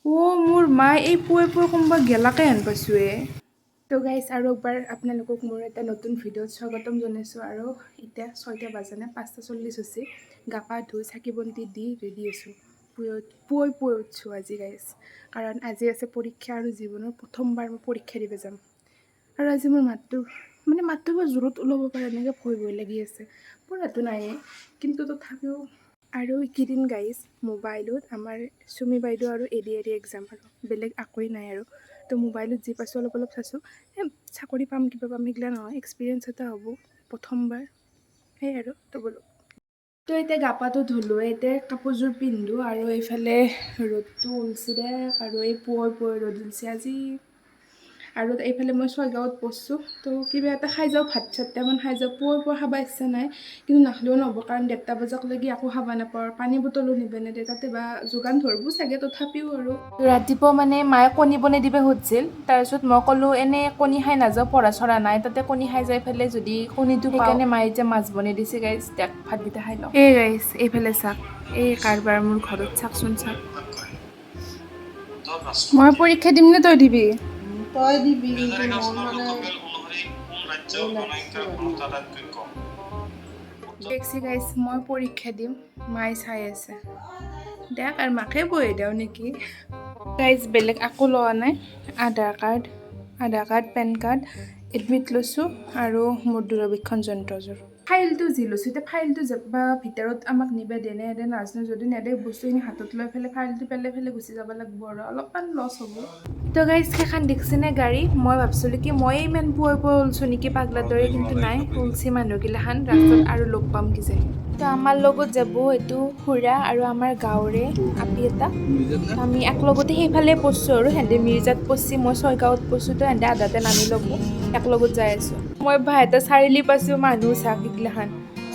মোৰ মায়ে এই পুৱে কোনোবা গেলাকে হেন পাইছোৱে। তো গাইজ আৰু একবাৰ আপোনালোকক মোৰ এটা নতুন ভিডিঅ'ত স্বাগতম জনাইছোঁ। আৰু এতিয়া 6টা বাজে নে 5:40 হৈছে। গা পা ধুই চাকি বন্তি দি ৰেডি আছোঁ। পুৱাই উঠছোঁ আজি গাইজ, কাৰণ আজি আছে পৰীক্ষা আৰু জীৱনৰ প্ৰথমবাৰ মই পৰীক্ষা দিব যাম। আৰু আজি মোৰ মাতটো মই জোৰত ওলাব পাৰে এনেকৈ ভয় লাগি আছে। পঢ়াটো নাইয়ে কিন্তু তথাপিও। আৰু এইকেইদিন গাইজ মোবাইলত আমাৰ চুমি বাইদেউ আৰু ADRE এক্সাম আৰু বেলেগ একোৱেই নাই আৰু। তো মোবাইলত যি পাইছোঁ অলপ চাইছোঁ। চাকৰি পাম কিবা পাম সেইগিলা নহয়, এক্সপিৰিয়েঞ্চ এটা হ'ব প্ৰথমবাৰ, সেই আৰু তো বোলো। তো এতিয়া গা পাটো ধুলোঁ, এতিয়া কাপোৰযোৰ পিন্ধোঁ আৰু এইফালে ৰ'দটো ওলছি দে আৰু এই পুৱাই ৰ'দ ওলছে আজি। আৰু এইফালে মই 6 গাঁৱত পঢ়ছোঁ। তো কিবা এটা খাই যাওঁ, ভাত চাতটামান খাই যাওঁ। পুৱাই খাব ইচ্ছা নাই কিন্তু নাখালেও নহ'ব, কাৰণ 1:30 বজালৈকে একো খাব নাপাওঁ। পানী বটলো নিব নেদে, তাতে বা যোগান ধৰিব চাগে, তথাপিও আৰু। ৰাতিপুৱা মায়ে কণী বনাই দিব খুজিছিল, তাৰপিছত মই ক'লোঁ এনেই কণী খাই নাযাওঁ, পঢ়া চৰা নাই, তাতে কণী খাই যাই পেলাই যদি কণীটো সেইকাৰণে মায়ে এতিয়া মাছ বনাই দিছে গাইজ। ভাতকেইটা খাই লওঁ। এই গাইজ এইফালে চাওক, এই কাৰবাৰ মোৰ ঘৰত চাওকচোন চাওক। মই পৰীক্ষা দিম নে তই দিবি? তই দিবি দেখছি গাইজ মই পৰীক্ষা দিম, মায়ে চাই আছে। দেখ আৰু মাকে বহি দিওঁ নেকি। গাইজ বেলেগ একো লোৱা নাই, আধাৰ কাৰ্ড, পেন কাৰ্ড, এডমিট লৈছোঁ আৰু মোৰ দূৰবীক্ষণ যন্ত্ৰযোৰ। ফাইলটো যি লৈছোঁ, এতিয়া ফাইলটো বা ভিতৰত আমাক নিব দেনে নাজানো। যদি নেদে বস্তুখিনি হাতত লৈ পেলাই ফাইলটো পেলাই গুচি যাব লাগিব আৰু অলপমান লছ হ'ব। তো গাইজ সেইখন দেখছিনে গাড়ী, মই ভাবছিলোঁ কি মই ইমান পুৱাই ওলছোঁ নেকি পাগলাৰ দৰে, কিন্তু নাই, ওলছি মানুহগিলাখান ৰাস্তাত আৰু লগ পাম কিজানি। তো আমাৰ লগত যাব এইটো খুৰা আৰু আমাৰ গাঁৱৰে আপি এটা। আমি একলগতে সেইফালে পঢ়ছোঁ আৰু সিহঁতে মিৰ্জাত পঢ়ছি, মই 6 গাঁৱত পঢ়ছোঁ। তো সিহঁতে আধাতে নামি ল'ব, একলগত যাই আছোঁ। মই এটা চাৰিআলি পাইছোঁ, মানুহ চাক এইগিলাখান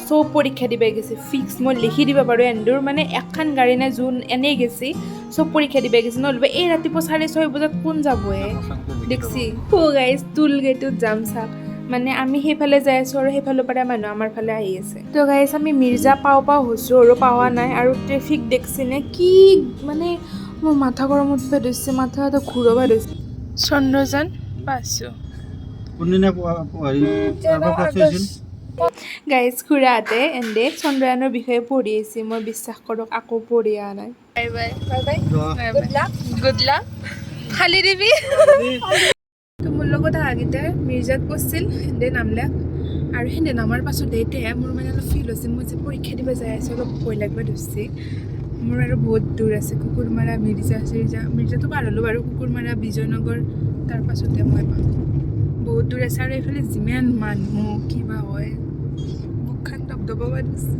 চব পৰীক্ষা দিবা গেছে ফিক্স। মই লিখি দিব পাৰোঁ এন্দুৰ এখন গাড়ী নাই যোন এনেই গেছি, চব পৰীক্ষা দিবা গেছে। নহ'লে এই ৰাতিপুৱা 6:30 বজাত কোন যাব দেখছি। গাইজ টুল গেটত যাম চাক, আমি সেইফালে যাই আছোঁ আৰু সেইফালৰ পৰা মানুহ আমাৰ ফালে আহি আছে। তো গাইজ আমি মিৰ্জা পাওঁ হৈছোঁ আৰু পাৱা নাই। আৰু ট্ৰেফিক দেখছিনে কি, মোৰ মাথা গৰম উঠিব ধৰিছে, মাথা এটা ঘূৰাব ধৰিছে। চন্দ্ৰযান পাইছোঁ। গাইজ খুৰাহঁতে এন্দে চন্দ্ৰযানৰ বিষয়ে পঢ়ি আহিছে, মই বিশ্বাস কৰক আকৌ পঢ়ি অহা নাই। বাই গুড লাক খালি দিবি। তো মোৰ লগত আহাকেইটাই মিৰ্জাত পঢ়ছিল, সেন্দে নামলাক আৰু সেন্দে নামাৰ পাছত এতিয়াহে মোৰ অলপ ফিল হৈছে মই যে পৰীক্ষা দিব যাই আছোঁ, অলপ ভয় লাগিব ধৰিছে। মোৰ আৰু বহুত দূৰ আছে, কুকুৰমাৰা মিৰ্জাটো পাৰ হ'লোঁ বাৰু, কুকুৰমাৰা বিজয়নগৰ, তাৰ পাছতে মই পাম। বহুত দূৰ আছে আৰু এইফালে যিমান মানুহ কিবা হয়, বুকখান দবদবাব ধৰিছে।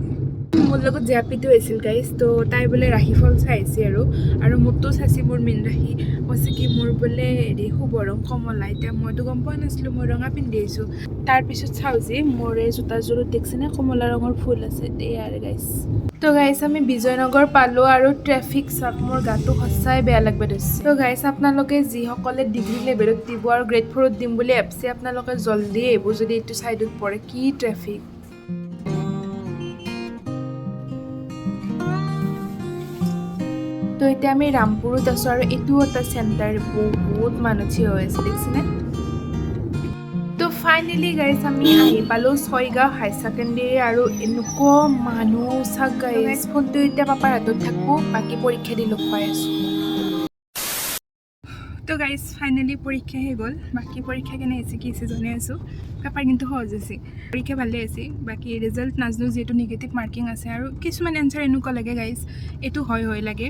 মোৰ লগত জেপিটো হৈছিল গাইজ, তো তাই বোলে ৰাশি ফল চাই আহিছে আৰু মোৰতো চাইছে, মোৰ মীন ৰাশি কৈছে কি মোৰ বোলে শুভ ৰং কমলা। এতিয়া মইতো গম পোৱা নাছিলোঁ, মই ৰঙা পিন্ধি আহিছোঁ। তাৰপিছত চাওঁ যে মোৰ এই জোতাযোৰত দেখছেনে কমলা ৰঙৰ ফুল আছে, আৰু গাইজ। তো গাইজ আমি বিজয়নগৰ পালোঁ আৰু ট্ৰেফিক চাওক, মোৰ গাটো সঁচাই বেয়া লাগব ধৰিছে। তো গাইজ আপোনালোকে যিসকলে ডিগ্ৰী লেভেলত দিব আৰু গ্ৰেড 4ত দিম বুলি ভাবিছে, আপোনালোকে জল্দি আহিব যদি এইটো ছাইডত পৰে, কি ট্ৰেফিক। তো এতিয়া আমি ৰামপুৰত আছোঁ আৰু এইটো এটা চেণ্টাৰ, বহুত মানুহ থিয় হৈ আছে দেখছেনে। তো ফাইনেলি গাইজ আমি আহি পালোঁ 6 গাঁও হাই ছেকেণ্ডেৰী আৰু এনেকুৱা মানুহ চাক গাইজ। ফোনটো এতিয়া পাপাৰ হাতত থাকিব, বাকী পৰীক্ষা দি লগ পাই আছোঁ। তো গাইজ ফাইনেলি পৰীক্ষা হৈ গ'ল। বাকী পৰীক্ষা কেনে হৈছে কি হৈছে জনাই আছোঁ। পেপাৰ কিন্তু সহজ হৈছে, পৰীক্ষা ভালে হৈছে। বাকী ৰিজাল্ট নাজানো, যিহেতু নিগেটিভ মাৰ্কিং আছে আৰু কিছুমান এনচাৰ এনেকুৱা লাগে গাইজ, এইটো হয় লাগে,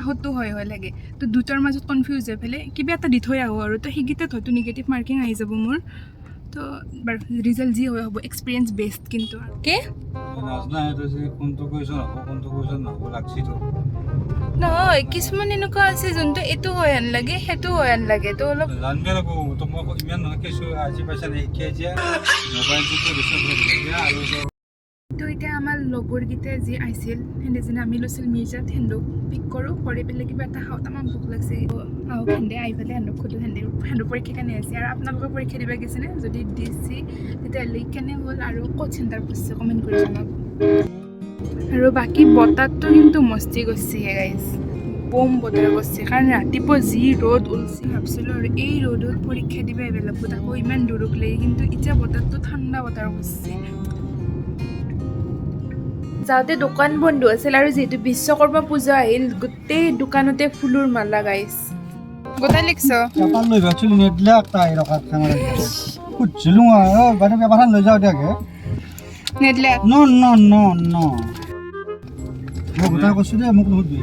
আহতো হয় লাগে। তো দুটাৰ মাজত কনফিউজ হৈ পেলাই কিবা এটা দি থৈ আহোঁ আৰু। তো সেইকেইটাত হয়তো নিগেটিভ মাৰ্কিং আহি যাব মোৰ। তো বাৰু ৰিজাল্ট যি হয় হ'ব, এক্সপিৰিয়েঞ্চ বেষ্ট কিন্তু আৰু নহয়, কিছুমান এনেকুৱা আছে যোনটো এইটো হয় আন লাগে, সেইটো হয় আন লাগে। তো অলপ তো এতিয়া আমাৰ লগৰকেইটা যি আহিছিল, সেন্দে যেনে আমি লৈছিল মিৰ্জাত, সেন্দক পিক কৰোঁ, কৰি পেলাই কিবা এটা খাওঁ, তামান ভোক লাগিছে। আহক সেন্দে আহি পেলাই সেন্দক সোধোঁ সেন্দৰ পৰীক্ষা কেনে হৈছে আৰু আপোনালোকৰ পৰীক্ষা দিব গৈছেনে, যদি দিছে তেতিয়াহ'লে কেনে হ'ল আৰু ক'ত চেণ্টাৰ পঢ়ছে কমেণ্ট কৰি জনাব। আৰু বাকী বতাহটো কিন্তু মস্তি কৰিছে গাইজ, বম বতৰ কৰিছে কাৰণ ৰাতিপুৱা যি ৰ'দ ওলছি ভাবছিলোঁ আৰু এই ৰ'দত পৰীক্ষা দিব এভেইলেবল আকৌ ইমান দূৰক লাগি কিন্তু এতিয়া বতৰটো ঠাণ্ডা বতৰ কৰিছে যাওঁতে দোকান বন্ধ আছিল আৰু যিহেতু বিশ্বকৰ্মা পূজা আহিল গোটেই দোকানতে ফুলৰ মালা গাইছ গোটাই লিখছ পেপাৰ লৈ গৈছিলো নেটলাক তাই ৰখাত খাঙৰ খুজিলো বাইদেউ পেপাৰখন লৈ যাওঁ দিয়াকে নেটলাক ন ন ন ন মই গোটাই কৈছো দে মোক নুসুধবি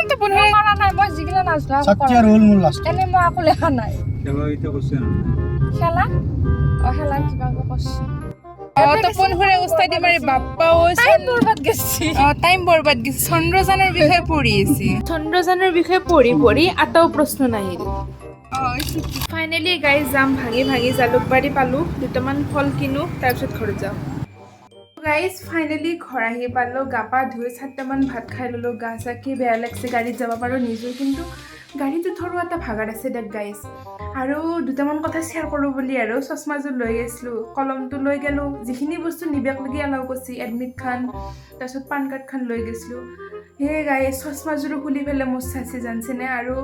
তো বন্ধুৰে কৰা নাই মই যিগিলা নাজনা ছাত্ৰীয়া ৰ'ল মোৰ লাষ্ট এনে মই আকৌ লেখা নাই খেলা এতিয়া কৈছে না খেলা খেলা কিবা কৈছে তো বন্ধুৰে উস্তাই দি মাৰি বাপ্পা ও টাইম বৰবাদ গেছি টাইম বৰবাদ গেছি চন্দ্ৰযানৰ বিষয়ে পঢ়ি আছে চন্দ্ৰযানৰ বিষয়ে পঢ়ি আটাও প্ৰশ্ন নাহিল ফাইনেলি গাইজ যাম ভাঙি জালুকবাৰী পালোঁ দুটামান ফল কিনো তাৰপিছত ঘৰত যাওঁ গাইজ ফাইনেলি ঘৰ আহি পালোঁ গা পা ধুই 7টামান ভাত খাই ল'লোঁ গা চা কি বেয়া লাগিছে গাড়ীত যাব পাৰোঁ নিজেও কিন্তু গাড়ীটো থৰো এটা ভাগাৰ আছে দেখ গাইজ আৰু দুটামান কথা শ্বেয়াৰ কৰোঁ বুলি আৰু চশমাযোৰ লৈ গৈছিলোঁ কলমটো লৈ গ'লোঁ যিখিনি বস্তু নিবাকলৈকে এলাও কৰিছে এডমিট খান তাৰপিছত পান কাৰ্ডখন লৈ গৈছিলোঁ সেই গাইজ চশমাযোৰো খুলি পেলাই মোৰ চাইছে জানছেনে আৰু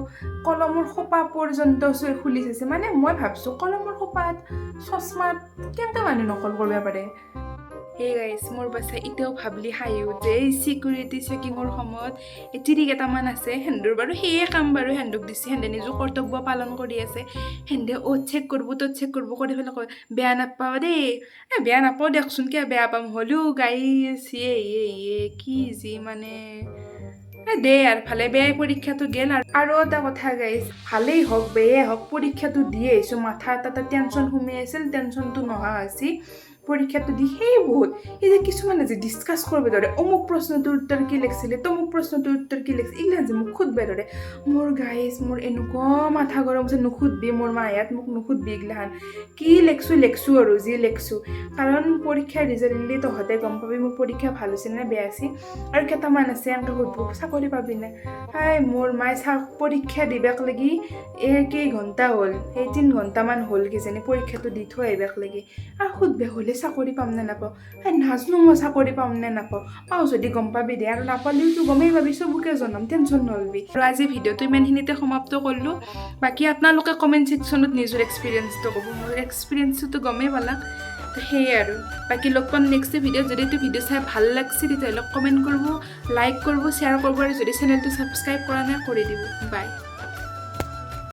কলমৰ খোপা পৰ্যন্ত খুলি চাইছে মানে মই ভাবছোঁ কলমৰ খোপাত চশমাত কেনেকৈ মানুহ নকল কৰিব পাৰে হে গাইজ মোৰ বাচ্ছা এতিয়াও ভাবলি হাঁহি উঠে এই চিকিউৰিটি চেকিঙৰ সময়ত তিৰি কেইটামান আছে সেন্দুৰ বাৰু সেয়ে কাম বাৰু সেন্দুক দিছে সেন্দে নিজৰ কৰ্তব্য পালন কৰি আছে সেন্দে চেক কৰিব ত'ত চেক কৰিব কৰি পেলাই কয় বেয়া নাপাওঁ দেই বেয়া নাপাওঁ দিয়কচোন কিয় বেয়া পাম হ'লেও গাইজ কি যি মানে দে আৰু ভালে বেয়াই পৰীক্ষাটো গেল আৰু এটা কথা গাইজ ভালেই হওক বেয়াই হওক পৰীক্ষাটো দিয়ে আহিছোঁ মাথা এটা টেনশ্যন সোমাই আছিল টেনশ্যনটো নহা হৈছে পৰীক্ষাটো দি সেই বহুত এই যে কিছুমানে যে ডিছকাছ কৰিব ধৰে অমুক প্ৰশ্নটোৰ উত্তৰ কি লিখিছিলে তমুক প্ৰশ্নটোৰ উত্তৰ কি লিখিছিলে এইগিলা যে মোক সুধবা ধৰে মোৰ গাইজ মোৰ এনেকুৱা মাথা গৰম হৈছে নুসুধবি মোৰ মায়াত মোক নুসুধবি এইগিলাখান কি লিখছোঁ আৰু যি লিখছোঁ কাৰণ পৰীক্ষাৰ ৰিজাল্ট দিলে তহঁতে গম পাবি মোৰ পৰীক্ষা ভাল হৈছে নে বেয়া হৈছে আৰু কেইটামান আছে এনেকৈ সুধব চাকৰি পাবি নে মোৰ মায়ে পৰীক্ষা দিবাক লাগি কেইঘণ্টা হ'ল 3 ঘণ্টামান হ'ল কিজানি পৰীক্ষাটো দি থৈ আহিবাক লাগি আৰু সুধবে হ'লে চাকৰি পাম নে নাপাওঁ নাজনো মই চাকৰি পাম নে নাপাওঁ পাওঁ যদি গম পাবি দে আৰু নাপালেওতো গমেই পাবি চবকে জনাম টেনশ্যন নলবি আৰু আজি ভিডিঅ'টো ইমানখিনিতে সমাপ্ত কৰিলোঁ বাকী আপোনালোকে কমেণ্ট ছেকশ্যনত নিজৰ এক্সপিৰিয়েঞ্চটো ক'ব মোৰ এক্সপিৰিয়েঞ্চটো গমেই পালা সেয়ে আৰু বাকী লগ পাম নেক্সট ভিডিঅ'ত যদি এইটো ভিডিঅ' চাই ভাল লাগছে তেতিয়াহ'লে কমেণ্ট কৰিব লাইক কৰিব শ্বেয়াৰ কৰিব আৰু যদি চেনেলটো ছাবস্ক্ৰাইব কৰা নাই কৰি দিব বাই